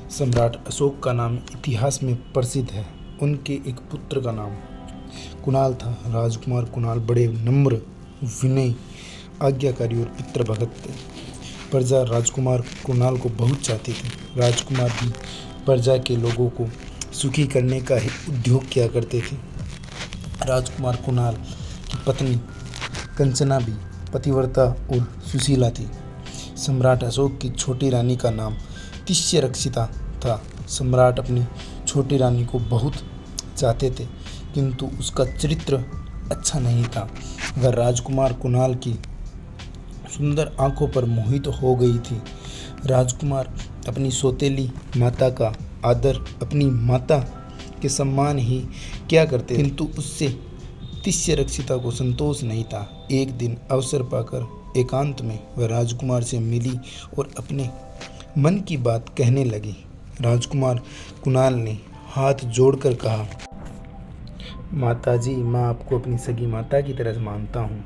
सम्राट अशोक का नाम इतिहास में प्रसिद्ध है। उनके एक पुत्र का नाम कुणाल था। राजकुमार कुणाल बड़े नम्र, विनयी, आज्ञाकारी और पितृभक्त थे। प्रजा राजकुमार कुणाल को बहुत चाहती थी। राजकुमार भी प्रजा के लोगों को सुखी करने का ही उद्योग किया करते थे। राजकुमार कुणाल की पत्नी कंचना भी पतिव्रता और सुशीला थी। सम्राट अशोक की छोटी रानी का नाम तिष्यरक्षिता था। सम्राट अपनी छोटी रानी को बहुत चाहते थे, किंतु उसका चरित्र अच्छा नहीं था। वह राजकुमार कुणाल की सुंदर आंखों पर मोहित हो गई थी। राजकुमार अपनी सौतेली माता का आदर अपनी माता के सम्मान ही क्या करते, किंतु उससे तिष्यरक्षिता को संतोष नहीं था। एक दिन अवसर पाकर एकांत में वह राजकुमार से मिली और अपने मन की बात कहने लगी। राजकुमार कुणाल ने हाथ जोड़कर कहा, माताजी, मैं आपको अपनी सगी माता की तरह मानता हूँ।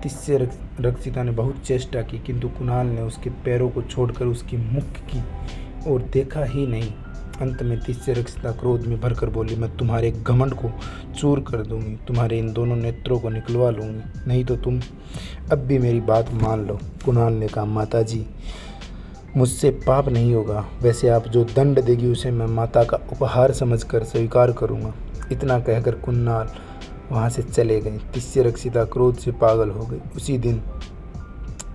तिष्यरक्षिता ने बहुत चेष्टा की, किंतु कुणाल ने उसके पैरों को छोड़कर उसकी मुख की ओर देखा ही नहीं। अंत में तिष्यरक्षिता क्रोध में भरकर बोली, मैं तुम्हारे घमंड को चूर कर दूंगी, तुम्हारे इन दोनों नेत्रों को निकलवा लूंगी, नहीं तो तुम अब भी मेरी बात मान लो। कुणाल ने कहा, माताजी, मुझसे पाप नहीं होगा। वैसे आप जो दंड देगी उसे मैं माता का उपहार समझकर स्वीकार करूंगा। इतना कहकर कुणाल वहां से चले गए। तिष्यरक्षिता क्रोध से पागल हो गई। उसी दिन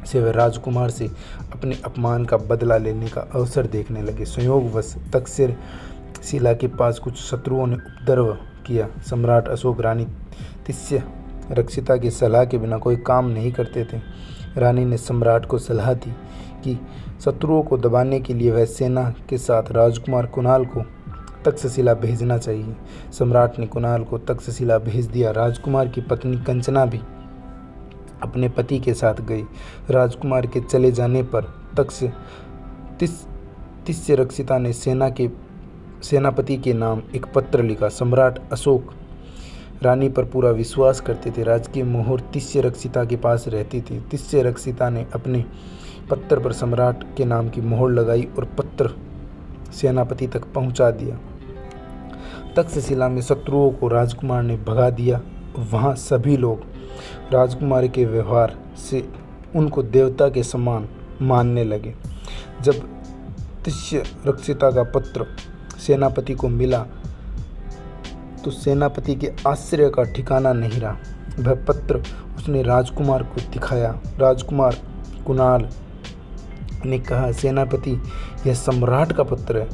से वह राजकुमार से अपने अपमान का बदला लेने का अवसर देखने लगे। संयोगवश तक्षशिला के पास कुछ शत्रुओं ने उपद्रव किया। सम्राट अशोक रानी तिष्यरक्षिता की सलाह के बिना कोई काम नहीं करते थे। रानी ने सम्राट को सलाह दी कि शत्रुओं को दबाने के लिए वह सेना के साथ राजकुमार कुणाल को तक्षशिला भेजना चाहिए। सम्राट ने कुणाल को तक्षशिला भेज दिया। राजकुमार की पत्नी कंचना भी अपने पति के साथ गई। राजकुमार के चले जाने पर तिष्यरक्षिता ने सेनापति के नाम एक पत्र लिखा। सम्राट अशोक रानी पर पूरा विश्वास करते थे। राजकीय मोहर तिष्यरक्षिता के पास रहती थी। तिष्यरक्षिता ने अपने पत्र पर सम्राट के नाम की मोहर लगाई और पत्र सेनापति तक पहुंचा दिया। तक्षशिला में शत्रुओं को राजकुमार ने भगा दिया। वहां सभी लोग राजकुमार के व्यवहार से उनको देवता के समान मानने लगे। जब तिष्यरक्षिता का पत्र सेनापति को मिला तो सेनापति के आश्चर्य का ठिकाना नहीं रहा। वह पत्र उसने राजकुमार को दिखाया। राजकुमार कुणाल ने कहा, सेनापति, यह सम्राट का पत्र है।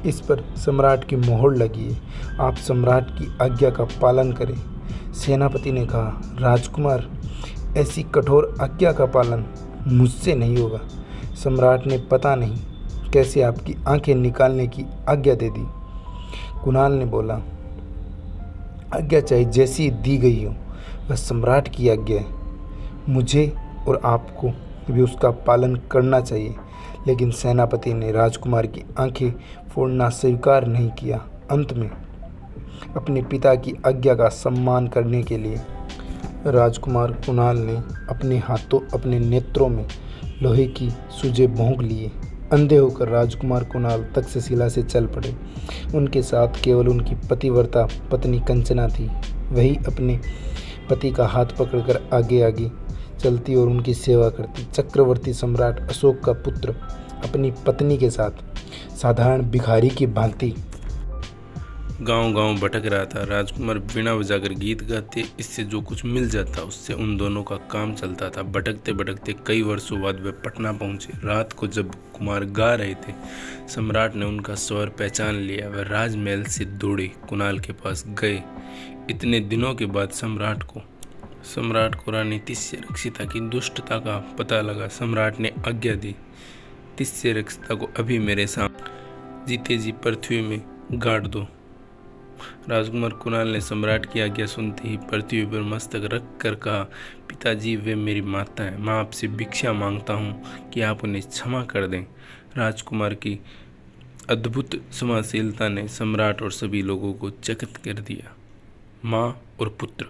इस पर सम्राट की मोहर लगी है। आप सम्राट की आज्ञा का पालन करें। सेनापति ने कहा, राजकुमार, ऐसी कठोर आज्ञा का पालन मुझसे नहीं होगा। सम्राट ने पता नहीं कैसे आपकी आंखें निकालने की आज्ञा दे दी। कुणाल ने बोला, आज्ञा चाहे जैसी दी गई हो, वह सम्राट की आज्ञा है। मुझे और आपको भी उसका पालन करना चाहिए। लेकिन सेनापति ने राजकुमार की आंखें फोड़ना स्वीकार नहीं किया। अंत में अपने पिता की आज्ञा का सम्मान करने के लिए राजकुमार कुणाल ने अपने हाथों अपने नेत्रों में लोहे की सूजे भोंक लिए। अंधे होकर राजकुमार कुणाल तक्षशिला से चल पड़े। उनके साथ केवल उनकी पतिव्रता पत्नी कंचना थी। वही अपने पति का हाथ पकड़कर आगे आगे चलती और उनकी सेवा करती। चक्रवर्ती सम्राट अशोक का पुत्र अपनी पत्नी के साथ साधारण भिखारी की भांति गांव-गांव भटक रहा था। राजकुमार बीणा बजाकर गीत गाते, इससे जो कुछ मिल जाता उससे उन दोनों का काम चलता था। भटकते भटकते कई वर्षों बाद वे पटना पहुंचे। रात को जब कुमार गा रहे थे, सम्राट ने उनका स्वर पहचान लिया। वह राजमहल से दौड़े कुणाल के पास गए। इतने दिनों के बाद सम्राट को रानी तिष्यरक्षिता की दुष्टता का पता लगा। सम्राट ने आज्ञा दी, तिष्यरक्षिता को अभी मेरे सामने जीते जी पृथ्वी में गाड़ दो। राजकुमार कुणाल ने सम्राट की आज्ञा सुनते ही पृथ्वी पर मस्तक रख कर कहा, पिताजी, वे मेरी माता है। मैं आपसे भिक्षा मांगता हूँ कि आप उन्हें क्षमा कर दें। राजकुमार की अद्भुत क्षमाशीलता ने सम्राट और सभी लोगों को चकित कर दिया। माँ और पुत्र